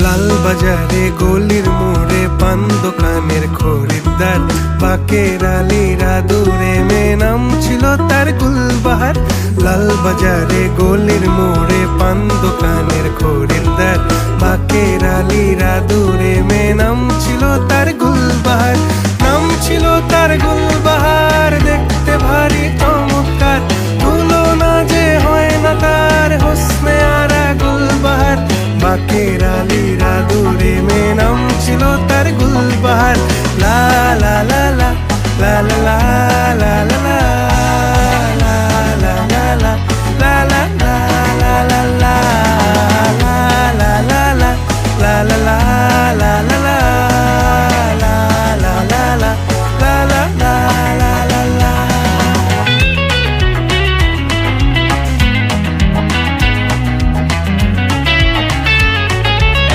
লাল বাজারে গলির মোড়ে পান দোকানের খরিদ্দার, বাকের আলীরা দূরে মেয়ে নাম ছিল তার গুলবাহার। লাল বাজারে গলির মোড়ে পান দোকানের খরিদ্দার, বাকের আলীরা দূরে মেয়ে নাম ছিল তার গুলবাহার। নাম ছিল তার গুলবাহার, দেখতে ভারী চমৎকার, তুলনা যে হয় না তার হোসনে আরা গুলবাহার। বাকের আলীরা দূরে মেয়ে নাম ছিল তার গুলবাহার। লা লা লা